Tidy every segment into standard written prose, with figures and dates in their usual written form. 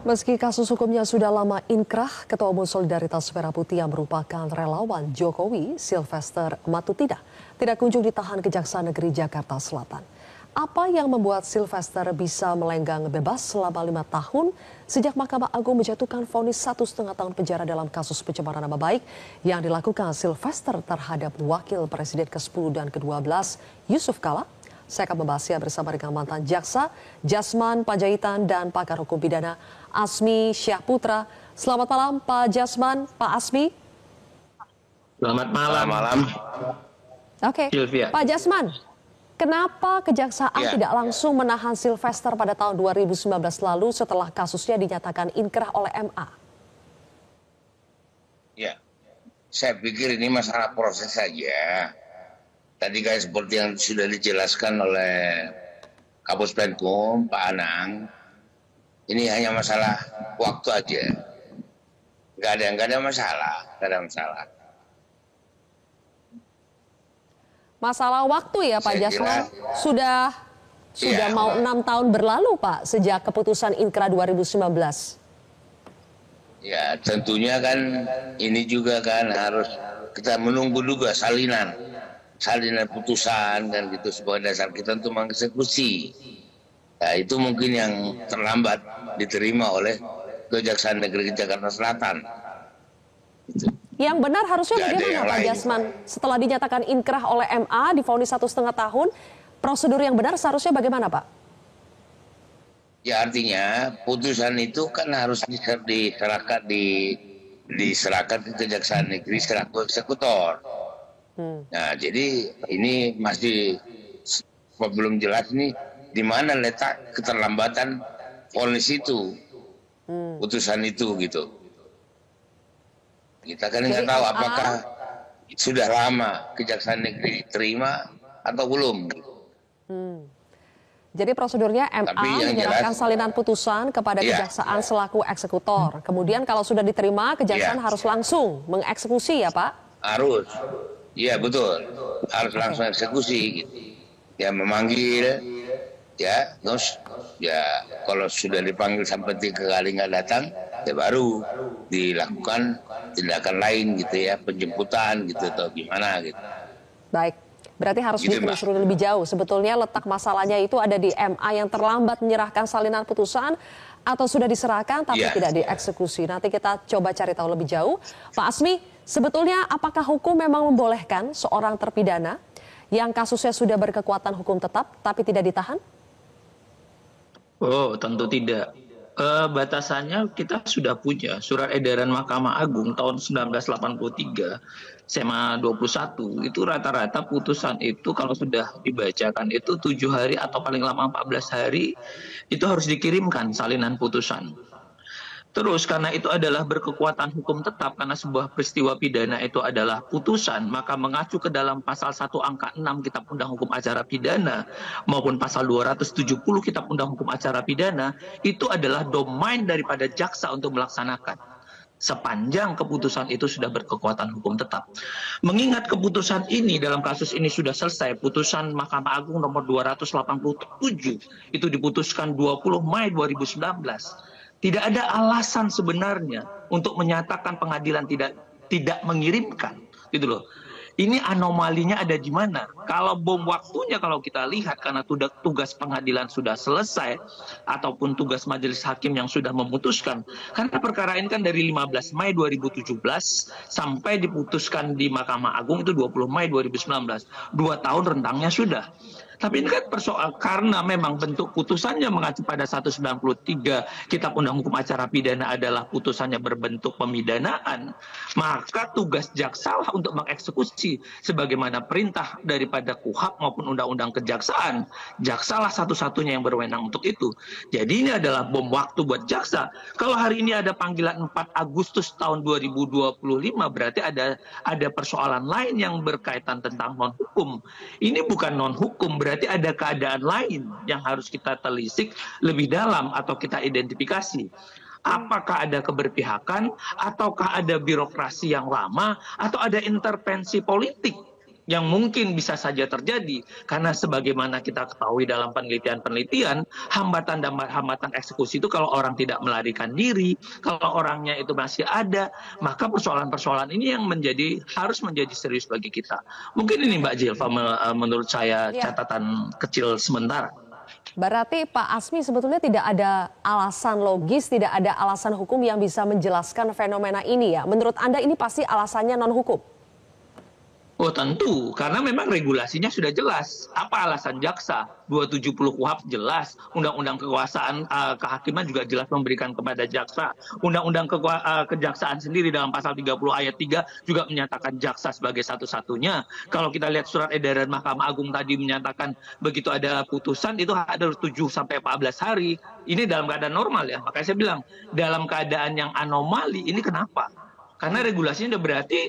Meski kasus hukumnya sudah lama inkrah, Ketua Umum Solidaritas Merah Putih yang merupakan relawan Jokowi, Sylvester Matutida, tidak kunjung ditahan Kejaksaan Negeri Jakarta Selatan. Apa yang membuat Sylvester bisa melenggang bebas selama 5 tahun sejak Mahkamah Agung menjatuhkan vonis 1,5 tahun penjara dalam kasus pencemaran nama baik yang dilakukan Sylvester terhadap Wakil Presiden ke-10 dan ke-12 Yusuf Kala? Saya akan membahasnya bersama dengan mantan jaksa, Jasman Panjaitan, dan pakar hukum pidana, Asmi Syahputra. Selamat malam, Pak Jasman, Pak Asmi. Selamat malam. Oke, Sylvia. Pak Jasman, kenapa Kejaksaan tidak langsung menahan Sylvester pada tahun 2019 lalu setelah kasusnya dinyatakan inkrah oleh MA? Ya, saya pikir ini masalah proses saja. Tadi kan seperti yang sudah dijelaskan oleh Kapus Penkum, Pak Anang, ini hanya masalah waktu aja. Nggak ada masalah, Masalah waktu ya Pak Jasman, sudah mau 6 tahun berlalu Pak sejak keputusan inkrah 2019. Ya tentunya kan ini juga kan harus kita menunggu juga salinan putusan dan gitu sebagai dasar kita untuk mengeksekusi. Nah, itu mungkin yang terlambat diterima oleh Kejaksaan Negeri Jakarta Selatan. Gitu. Yang benar harusnya bagaimana Pak Jasman? Setelah dinyatakan inkrah oleh MA divonis 1,5 tahun, prosedur yang benar seharusnya bagaimana Pak? Ya artinya putusan itu kan harus diserahkan ke Kejaksaan Negeri selaku eksekutor. Nah, jadi ini masih belum jelas nih di mana letak keterlambatan vonis itu, putusan itu gitu. Kita kan nggak tahu apakah sudah lama Kejaksaan Negeri terima atau belum. Jadi prosedurnya MA menyerahkan salinan putusan kepada Kejaksaan selaku eksekutor. Kemudian kalau sudah diterima, Kejaksaan harus langsung mengeksekusi ya Pak? Harus. Iya betul, harus langsung eksekusi gitu. Ya memanggil, ya terus ya kalau sudah dipanggil sampai 3 kali nggak datang, ya baru dilakukan tindakan lain gitu ya, penjemputan gitu atau gimana gitu. Baik, berarti harus gitu, ditelusuri lebih jauh. Sebetulnya letak masalahnya itu ada di MA yang terlambat menyerahkan salinan putusan atau sudah diserahkan tapi tidak dieksekusi. Nanti kita coba cari tahu lebih jauh. Pak Asmi, sebetulnya apakah hukum memang membolehkan seorang terpidana yang kasusnya sudah berkekuatan hukum tetap tapi tidak ditahan? Oh, tentu tidak. Batasannya kita sudah punya surat edaran Mahkamah Agung tahun 1983 SMA 21 itu rata-rata putusan itu kalau sudah dibacakan itu 7 hari atau paling lama 14 hari itu harus dikirimkan salinan putusan. Terus karena itu adalah berkekuatan hukum tetap karena sebuah peristiwa pidana itu adalah putusan, maka mengacu ke dalam pasal 1 angka 6 Kitab Undang Hukum Acara Pidana maupun pasal 270 Kitab Undang Hukum Acara Pidana itu adalah domain daripada jaksa untuk melaksanakan sepanjang keputusan itu sudah berkekuatan hukum tetap. Mengingat keputusan ini dalam kasus ini sudah selesai, putusan Mahkamah Agung nomor 287 itu diputuskan 20 Mei 2019. Tidak ada alasan sebenarnya untuk menyatakan pengadilan tidak mengirimkan, gitu loh. Ini anomalinya ada di mana? Kalau bom waktunya kalau kita lihat karena tugas pengadilan sudah selesai ataupun tugas majelis hakim yang sudah memutuskan. Karena perkara ini kan dari 15 Mei 2017 sampai diputuskan di Mahkamah Agung itu 20 Mei 2019. 2 tahun rentangnya sudah. Tapi ini kan persoal karena memang bentuk putusannya mengacu pada 193 Kitab Undang Hukum Acara Pidana adalah putusannya berbentuk pemidanaan, maka tugas jaksa untuk mengeksekusi sebagaimana perintah daripada KUHAP maupun Undang-Undang Kejaksaan. Jaksalah satu-satunya yang berwenang untuk itu. Jadi ini adalah bom waktu buat jaksa. Kalau hari ini ada panggilan 4 Agustus tahun 2025 berarti ada persoalan lain yang berkaitan tentang non-hukum. Ini bukan non-hukum, berarti ada keadaan lain yang harus kita telisik lebih dalam atau kita identifikasi. Apakah ada keberpihakan, ataukah ada birokrasi yang lama, atau ada intervensi politik yang mungkin bisa saja terjadi karena sebagaimana kita ketahui dalam penelitian-penelitian, hambatan eksekusi itu kalau orang tidak melarikan diri, kalau orangnya itu masih ada, maka persoalan-persoalan ini yang harus menjadi serius bagi kita. Mungkin ini Mbak Jilva menurut saya catatan kecil sementara. Berarti Pak Asmi sebetulnya tidak ada alasan logis, tidak ada alasan hukum yang bisa menjelaskan fenomena ini ya. Menurut Anda ini pasti alasannya non-hukum? Oh tentu, karena memang regulasinya sudah jelas. Apa alasan jaksa? 270 KUHP jelas. Undang-undang kekuasaan kehakiman juga jelas memberikan kepada jaksa. Undang-undang kejaksaan sendiri dalam pasal 30 ayat 3 juga menyatakan jaksa sebagai satu-satunya. Kalau kita lihat surat edaran Mahkamah Agung tadi menyatakan begitu ada putusan itu ada 7 sampai 14 hari. Ini dalam keadaan normal ya. Makanya saya bilang dalam keadaan yang anomali ini kenapa? Karena regulasinya udah berarti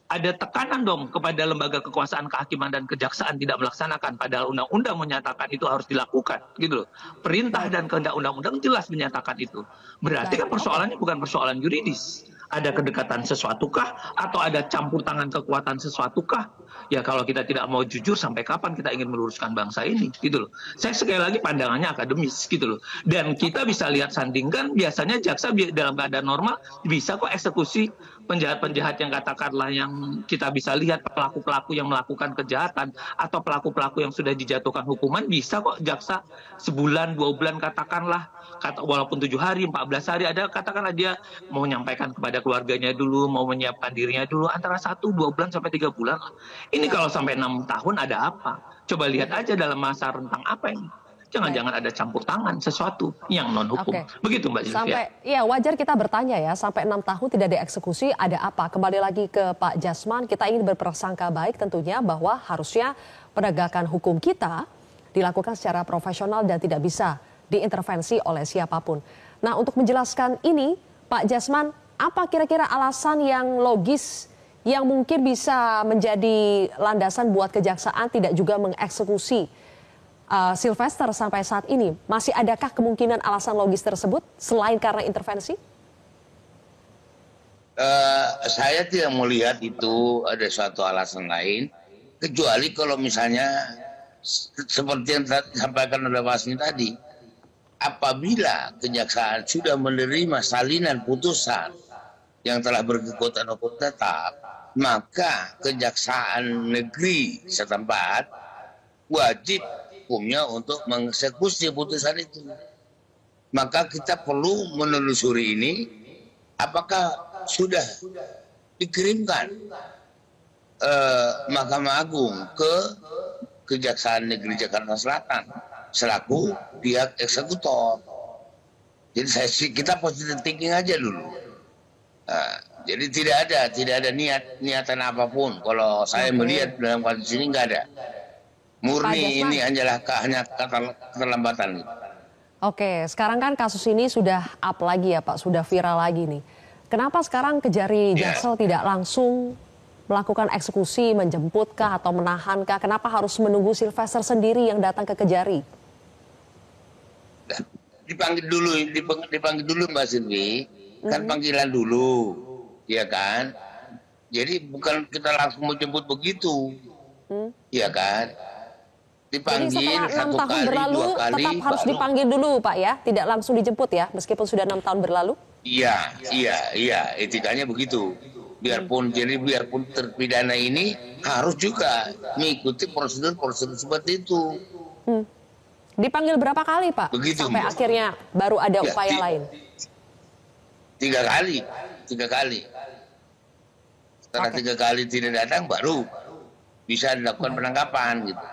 ada tekanan dong kepada lembaga kekuasaan kehakiman dan kejaksaan tidak melaksanakan, padahal undang-undang menyatakan itu harus dilakukan gitu loh. Perintah dan kehendak undang-undang jelas menyatakan itu. Berarti kan persoalannya bukan persoalan yuridis. Ada kedekatan sesuatukah atau ada campur tangan kekuatan sesuatukah? Ya kalau kita tidak mau jujur, sampai kapan kita ingin meluruskan bangsa ini gitu loh. Saya sekali lagi pandangannya akademis gitu loh. Dan kita bisa lihat sandingkan, biasanya jaksa dalam keadaan normal bisa kok eksekusi penjahat-penjahat yang katakanlah yang kita bisa lihat pelaku-pelaku yang melakukan kejahatan atau pelaku-pelaku yang sudah dijatuhkan hukuman, bisa kok jaksa sebulan 2 bulan katakanlah, walaupun 7 hari 14 hari ada, katakanlah dia mau menyampaikan kepada keluarganya dulu, mau menyiapkan dirinya dulu, antara 1-2 bulan sampai 3 bulan. Ini kalau sampai 6 tahun ada apa? Coba lihat aja dalam masa rentang apa ini. Jangan-jangan ada campur tangan sesuatu yang non-hukum. Begitu Mbak Sylvia. Ya wajar kita bertanya ya, sampai 6 tahun tidak dieksekusi ada apa? Kembali lagi ke Pak Jasman, kita ingin berprasangka baik tentunya bahwa harusnya penegakan hukum kita dilakukan secara profesional dan tidak bisa diintervensi oleh siapapun. Nah untuk menjelaskan ini Pak Jasman, apa kira-kira alasan yang logis yang mungkin bisa menjadi landasan buat kejaksaan tidak juga mengeksekusi Sylvester sampai saat ini? Masih adakah kemungkinan alasan logis tersebut selain karena intervensi? Saya tidak melihat itu ada suatu alasan lain, kecuali kalau misalnya seperti yang disampaikan oleh Pak Asmi tadi, apabila kejaksaan sudah menerima salinan putusan yang telah berkekuatan hukum tetap, maka kejaksaan negeri setempat wajib hukumnya untuk mengeksekusi putusan itu. Maka kita perlu menelusuri ini, apakah sudah dikirimkan Mahkamah Agung ke Kejaksaan Negeri Jakarta Selatan selaku pihak eksekutor. Jadi kita positive thinking aja dulu. Jadi tidak ada niatan apapun. Kalau saya melihat dalam kasus ini nggak ada. Murni ini hanya keterlambatan. Oke, sekarang kan kasus ini sudah up lagi ya Pak, sudah viral lagi nih. Kenapa sekarang Kejari Jaksel tidak langsung melakukan eksekusi, menjemputkah atau menahankah? Kenapa harus menunggu Sylvester sendiri yang datang ke Kejari? Dipanggil dulu Mbak Silvi, kan panggilan dulu, ya kan? Jadi bukan kita langsung menjemput begitu, ya kan? Dipanggil. Jadi setelah 6 tahun kali, berlalu 2 kali, tetap harus dipanggil dulu Pak ya, tidak langsung dijemput ya, meskipun sudah 6 tahun berlalu? Iya, etikanya begitu. Biarpun terpidana ini harus juga mengikuti prosedur seperti itu. Dipanggil berapa kali Pak? Begitu, sampai akhirnya baru ada upaya lain? 3 kali. Setelah 3 kali tidak datang baru bisa dilakukan penangkapan gitu.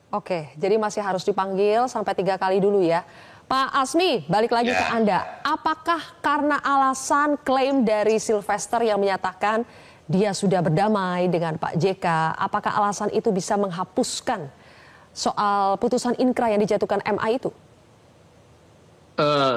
Oke, jadi masih harus dipanggil sampai 3 kali dulu ya. Pak Asmi, balik lagi ke Anda. Apakah karena alasan klaim dari Sylvester yang menyatakan dia sudah berdamai dengan Pak JK, apakah alasan itu bisa menghapuskan soal putusan inkrah yang dijatuhkan MA itu?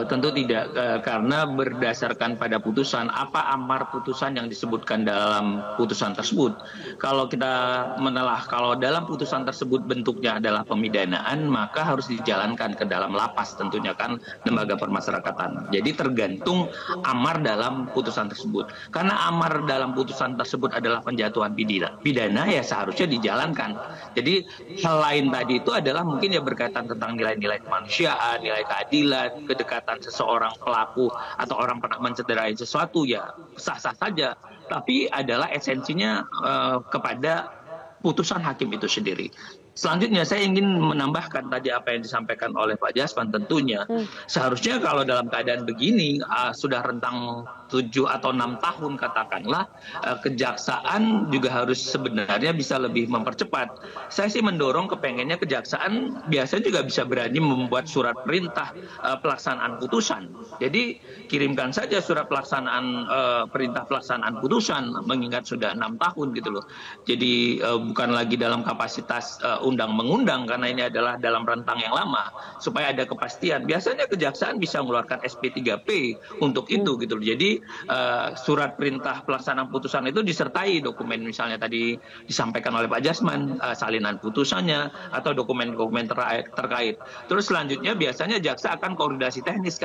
Tentu tidak, karena berdasarkan pada putusan, apa amar putusan yang disebutkan dalam putusan tersebut. Kalau kita menelah, kalau dalam putusan tersebut bentuknya adalah pemidanaan, maka harus dijalankan ke dalam lapas tentunya kan lembaga permasyarakatan. Jadi tergantung amar dalam putusan tersebut. Karena amar dalam putusan tersebut adalah penjatuhan pidana ya seharusnya dijalankan. Jadi hal lain tadi itu adalah mungkin ya berkaitan tentang nilai-nilai kemanusiaan, nilai keadilan, kedekatan seseorang pelaku atau orang pernah mencederai sesuatu ya sah-sah saja, tapi adalah esensinya kepada putusan hakim itu sendiri. Selanjutnya saya ingin menambahkan tadi apa yang disampaikan oleh Pak Jasman, tentunya seharusnya kalau dalam keadaan begini sudah rentang 7 atau 6 tahun katakanlah, kejaksaan juga harus sebenarnya bisa lebih mempercepat. Saya sih mendorong kepengennya kejaksaan biasanya juga bisa berani membuat surat perintah pelaksanaan putusan. Jadi kirimkan saja surat pelaksanaan perintah pelaksanaan putusan, mengingat sudah 6 tahun gitu loh. Jadi bukan lagi dalam kapasitas undang mengundang, karena ini adalah dalam rentang yang lama, supaya ada kepastian. Biasanya kejaksaan bisa mengeluarkan SP3P untuk itu gitu loh. Jadi surat perintah pelaksanaan putusan itu disertai dokumen, misalnya tadi disampaikan oleh Pak Jasman, salinan putusannya atau dokumen-dokumen terkait. Terus selanjutnya biasanya jaksa akan koordinasi teknis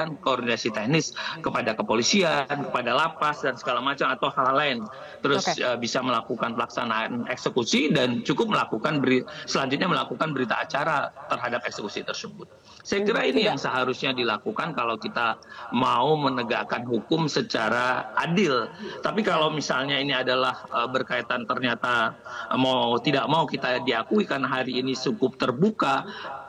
kepada kepolisian, kepada lapas dan segala macam atau hal lain. Terus bisa melakukan pelaksanaan eksekusi dan cukup melakukan selanjutnya melakukan berita acara terhadap eksekusi tersebut. Saya kira ini yang seharusnya dilakukan kalau kita mau menegakkan hukum secara adil. Tapi kalau misalnya ini adalah berkaitan ternyata tidak mau kita diakui karena hari ini cukup terbuka,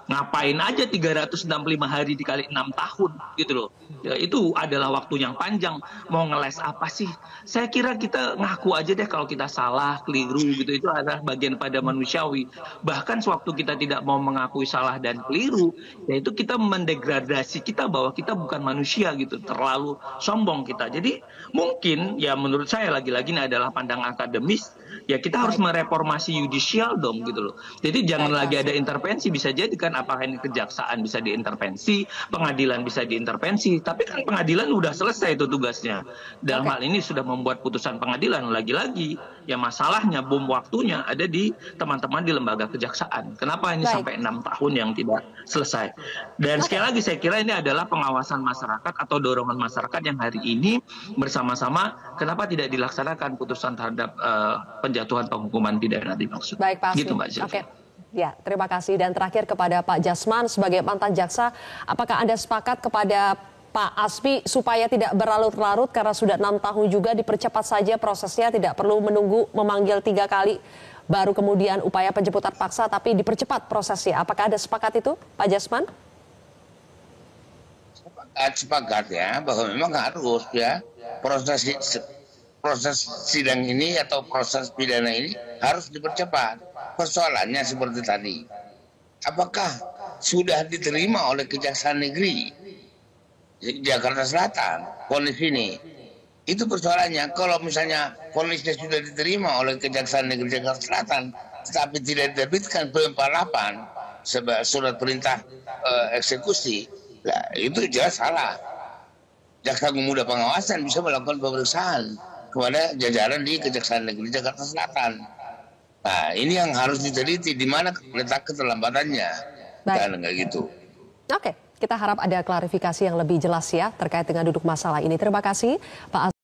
ngapain aja 365 hari dikali 6 tahun gitu loh. Ya, itu adalah waktu yang panjang. Mau ngeles apa sih? Saya kira kita ngaku aja deh kalau kita salah, keliru gitu. Itu adalah bagian pada manusiawi. Bahkan sewaktu kita tidak mau mengakui salah dan keliru, yaitu kita mendegradasi kita bahwa kita bukan manusia gitu. Terlalu sombong kita. Jadi mungkin ya menurut saya lagi-lagi ini adalah pandangan akademis. Ya kita harus mereformasi yudisial dong gitu loh. Jadi jangan lagi ada intervensi, bisa jadi kan apakah ini kejaksaan bisa diintervensi, pengadilan bisa diintervensi, tapi kan pengadilan udah selesai itu tugasnya. Dalam hal ini sudah membuat putusan pengadilan, lagi-lagi ya masalahnya bom waktunya ada di teman-teman di lembaga kejaksaan. Kenapa ini sampai 6 tahun yang tidak selesai? Dan sekali lagi saya kira ini adalah pengawasan masyarakat atau dorongan masyarakat yang hari ini bersama-sama kenapa tidak dilaksanakan putusan terhadap penjatuhan penghukuman pidana dimaksud. Baik, Pak Asmi. Gitu, Mbak Sylvia. Ya, terima kasih. Dan terakhir kepada Pak Jasman sebagai mantan jaksa, apakah Anda sepakat kepada Pak Asmi supaya tidak berlarut-larut karena sudah 6 tahun juga dipercepat saja prosesnya, tidak perlu menunggu memanggil 3 kali baru kemudian upaya penjemputan paksa, tapi dipercepat prosesnya. Apakah Anda sepakat itu, Pak Jasman? Sepakat ya, bahwa memang harus ya proses sidang ini atau proses pidana ini harus dipercepat. Persoalannya seperti tadi, apakah sudah diterima oleh Kejaksaan Negeri Jakarta Selatan vonis ini? Itu persoalannya. Kalau misalnya vonisnya sudah diterima oleh Kejaksaan Negeri Jakarta Selatan, tetapi tidak diterbitkan P48 sebagai surat perintah eksekusi, nah, itu jelas salah. Jaksa Agung Muda Pengawasan bisa melakukan pemeriksaan kepada jajaran di Kejaksaan Negeri Jakarta Selatan. Nah, ini yang harus diteliti di mana letak keterlambatannya. Dan enggak gitu. Oke, kita harap ada klarifikasi yang lebih jelas ya terkait dengan duduk masalah ini. Terima kasih, Pak